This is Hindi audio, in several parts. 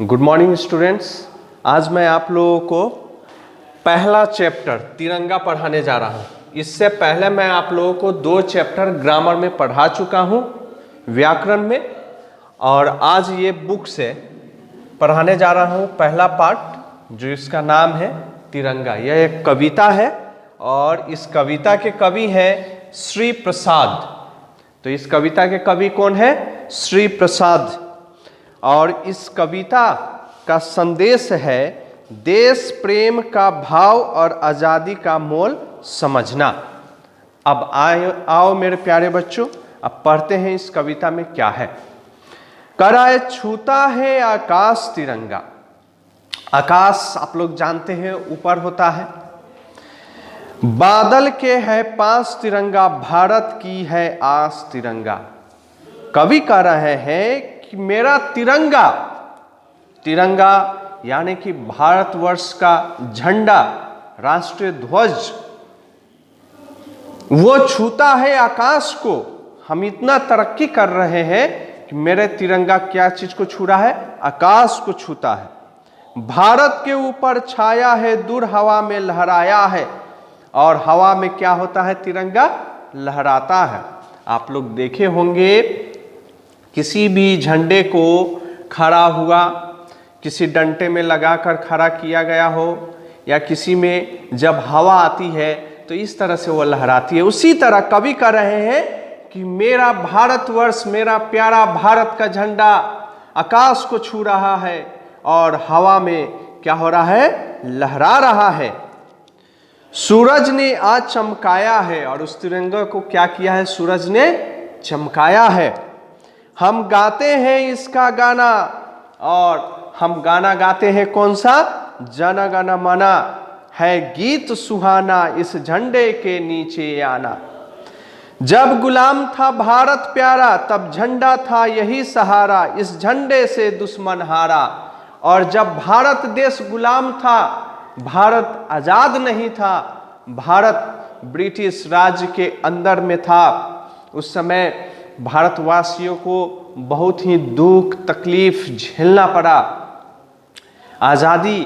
Good morning students. आज मैं आप लोगों को पहला चैप्टर तिरंगा पढ़ाने जा रहा हूँ। इससे पहले मैं आप लोगों को 2 चैप्टर ग्रामर में पढ़ा चुका हूँ, व्याकरण में, और आज ये बुक से पढ़ाने जा रहा हूँ पहला पार्ट, जो इसका नाम है तिरंगा। यह एक कविता है और इस कविता के कवि हैं श्री प्रसाद। तो इस कविता के कवि कौन है? श्री प्रसाद। और इस कविता का संदेश है देश प्रेम का भाव और आज़ादी का मोल समझना। अब आओ मेरे प्यारे बच्चों, अब पढ़ते हैं इस कविता में क्या है। कराए छूता है आकाश तिरंगा। आकाश आप लोग जानते हैं ऊपर होता है। बादल के है पास तिरंगा, भारत की है आस तिरंगा। कवि कह रहे हैं कि मेरा तिरंगा, तिरंगा यानी कि भारतवर्ष का झंडा, राष्ट्रीय ध्वज, वो छूता है आकाश को। हम इतना तरक्की कर रहे हैं कि मेरे तिरंगा क्या चीज को छू रहा है? आकाश को छूता है। भारत के ऊपर छाया है, दूर हवा में लहराया है। और हवा में क्या होता है? तिरंगा लहराता है। आप लोग देखे होंगे किसी भी झंडे को खड़ा हुआ, किसी डंडे में लगाकर खड़ा किया गया हो, या किसी में जब हवा आती है तो इस तरह से वो लहराती है। उसी तरह कवि कह रहे हैं कि मेरा भारतवर्ष, मेरा प्यारा भारत का झंडा आकाश को छू रहा है और हवा में क्या हो रहा है? लहरा रहा है। सूरज ने आज चमकाया है, और उस तिरंगे को क्या किया है? सूरज ने चमकाया है। हम गाते हैं इसका गाना, और हम गाना गाते हैं कौन सा? जन गण मन है गीत सुहाना, इस झंडे के नीचे आना। जब गुलाम था भारत प्यारा, तब झंडा था यही सहारा, इस झंडे से दुश्मन हारा। और जब भारत देश गुलाम था, भारत आजाद नहीं था, भारत ब्रिटिश राज्य के अंदर में था, उस समय भारतवासियों को बहुत ही दुख तकलीफ झेलना पड़ा। आज़ादी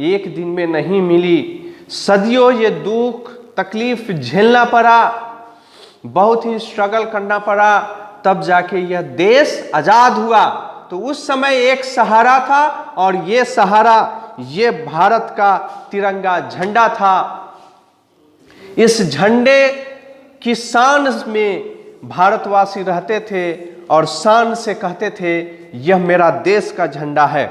एक दिन में नहीं मिली, सदियों ये दुख तकलीफ झेलना पड़ा, बहुत ही स्ट्रगल करना पड़ा, तब जाके यह देश आज़ाद हुआ। तो उस समय एक सहारा था, और ये सहारा ये भारत का तिरंगा झंडा था। इस झंडे की शान में भारतवासी रहते थे और शान से कहते थे यह मेरा देश का झंडा है।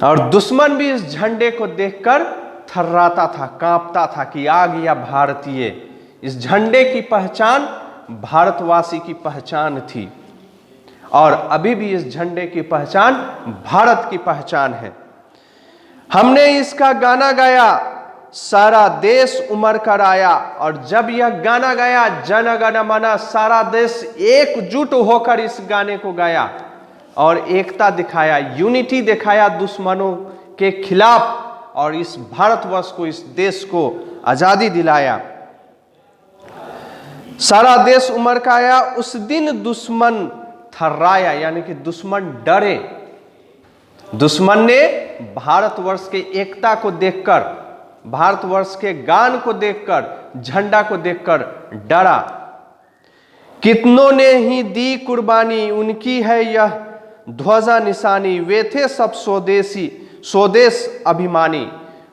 और दुश्मन भी इस झंडे को देखकर थर्राता था, कांपता था कि आ गया भारतीय। इस झंडे की पहचान भारतवासी की पहचान थी, और अभी भी इस झंडे की पहचान भारत की पहचान है। हमने इसका गाना गाया, सारा देश उमड़ कर आया। और जब यह गाना गाया, जन गण मन, सारा देश एकजुट होकर इस गाने को गाया और एकता दिखाया, यूनिटी दिखाया दुश्मनों के खिलाफ, और इस भारतवर्ष को, इस देश को आजादी दिलाया। सारा देश उमड़ कर आया, उस दिन दुश्मन थर्राया, यानी कि दुश्मन डरे। दुश्मन ने भारतवर्ष के एकता को देखकर, भारतवर्ष के गान को देखकर, झंडा को देखकर डरा। कितनों ने ही दी कुर्बानी, उनकी है यह ध्वजा निशानी, वे थे सब स्वदेशी, स्वदेश अभिमानी।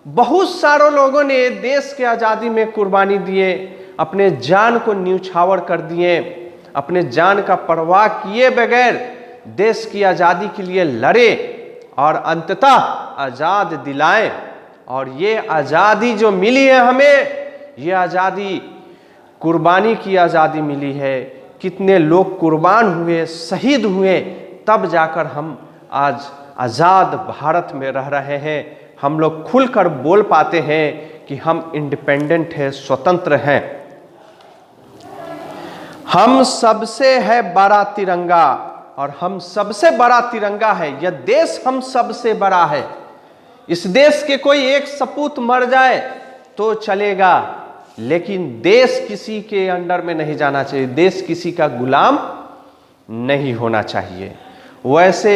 बहुत सारे लोगों ने देश के आज़ादी में कुर्बानी दिए, अपने जान को न्यौछावर कर दिए, अपने जान का परवाह किए बगैर देश की आज़ादी के लिए लड़े और अंततः आज़ाद दिलाए। और ये आज़ादी जो मिली है हमें, ये आज़ादी कुर्बानी की आज़ादी मिली है। कितने लोग कुर्बान हुए, शहीद हुए, तब जाकर हम आज आज़ाद भारत में रह रहे हैं। हम लोग खुलकर बोल पाते हैं कि हम इंडिपेंडेंट हैं, स्वतंत्र हैं। हम सबसे है बड़ा तिरंगा, और हम सबसे बड़ा तिरंगा है। यह देश हम सबसे बड़ा है। इस देश के कोई एक सपूत मर जाए तो चलेगा, लेकिन देश किसी के अंडर में नहीं जाना चाहिए, देश किसी का गुलाम नहीं होना चाहिए। वैसे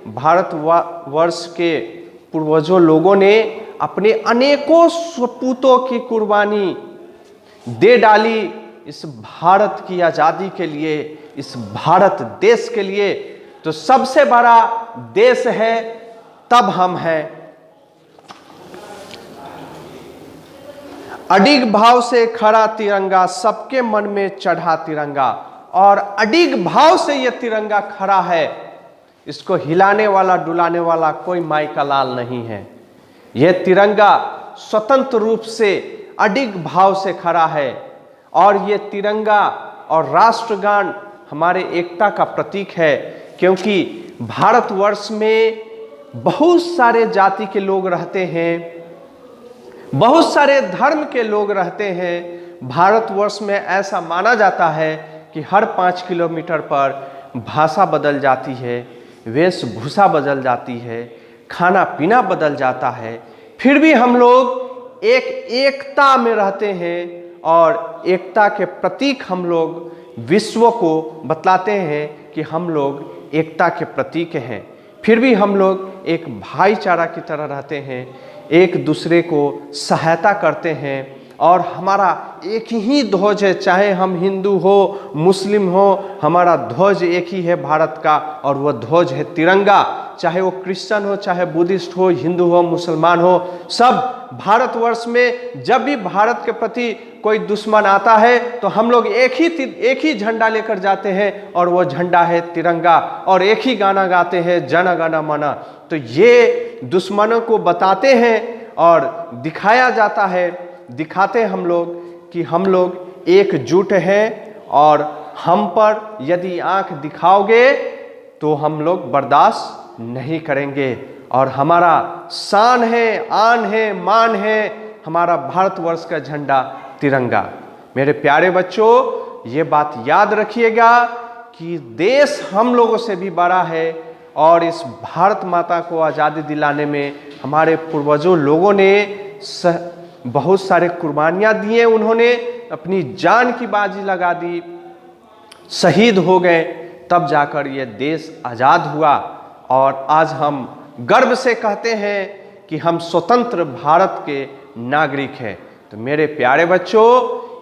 भारतवर्ष के पूर्वजों लोगों ने अपने अनेकों सपूतों की कुर्बानी दे डाली इस भारत की आज़ादी के लिए, इस भारत देश के लिए। तो सबसे बड़ा देश है तब हम हैं। अडिग भाव से खड़ा तिरंगा, सबके मन में चढ़ा तिरंगा। और अडिग भाव से यह तिरंगा खड़ा है, इसको हिलाने वाला डुलाने वाला कोई माई का लाल नहीं है। यह तिरंगा स्वतंत्र रूप से अडिग भाव से खड़ा है। और यह तिरंगा और राष्ट्रगान हमारे एकता का प्रतीक है, क्योंकि भारतवर्ष में बहुत सारे जाति के लोग रहते हैं, बहुत सारे धर्म के लोग रहते हैं। भारतवर्ष में ऐसा माना जाता है कि हर 5 किलोमीटर पर भाषा बदल जाती है, वेशभूषा बदल जाती है, खाना पीना बदल जाता है, फिर भी हम लोग एकता में रहते हैं। और एकता के प्रतीक हम लोग विश्व को बतलाते हैं कि हम लोग एकता के प्रतीक हैं। फिर भी हम लोग एक भाईचारा की तरह रहते हैं, एक दूसरे को सहायता करते हैं। और हमारा एक ही ध्वज है, चाहे हम हिंदू हो मुस्लिम हो, हमारा ध्वज एक ही है भारत का, और वह ध्वज है तिरंगा। चाहे वो क्रिश्चियन हो, चाहे बुद्धिस्ट हो, हिंदू हो, मुसलमान हो, सब भारतवर्ष में जब भी भारत के प्रति कोई दुश्मन आता है तो हम लोग एक ही झंडा लेकर जाते हैं, और वो झंडा है तिरंगा। और एक ही गाना गाते हैं, जन गण मन। तो ये दुश्मनों को बताते हैं और दिखाया जाता है, दिखाते हम लोग कि हम लोग एकजुट हैं। और हम पर यदि आंख दिखाओगे तो हम लोग बर्दाश्त नहीं करेंगे। और हमारा शान है, आन है, मान है हमारा भारतवर्ष का झंडा तिरंगा। मेरे प्यारे बच्चों, ये बात याद रखिएगा कि देश हम लोगों से भी बड़ा है। और इस भारत माता को आज़ादी दिलाने में हमारे पूर्वजों लोगों ने बहुत सारे कुर्बानियाँ दिए, उन्होंने अपनी जान की बाजी लगा दी, शहीद हो गए, तब जाकर ये देश आज़ाद हुआ। और आज हम गर्व से कहते हैं कि हम स्वतंत्र भारत के नागरिक हैं। तो मेरे प्यारे बच्चों,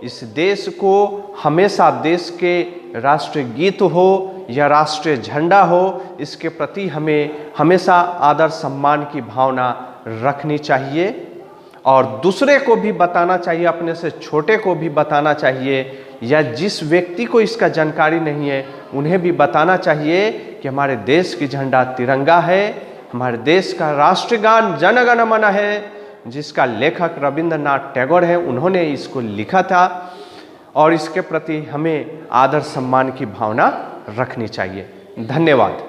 इस देश को हमेशा देश के राष्ट्रीय गीत हो या राष्ट्रीय झंडा हो, इसके प्रति हमें हमेशा आदर सम्मान की भावना रखनी चाहिए। और दूसरे को भी बताना चाहिए, अपने से छोटे को भी बताना चाहिए, या जिस व्यक्ति को इसका जानकारी नहीं है उन्हें भी बताना चाहिए कि हमारे देश की झंडा तिरंगा है, हमारे देश का राष्ट्रगान जन गण मन है, जिसका लेखक रविंद्रनाथ टैगोर हैं, उन्होंने इसको लिखा था। और इसके प्रति हमें आदर सम्मान की भावना रखनी चाहिए। धन्यवाद।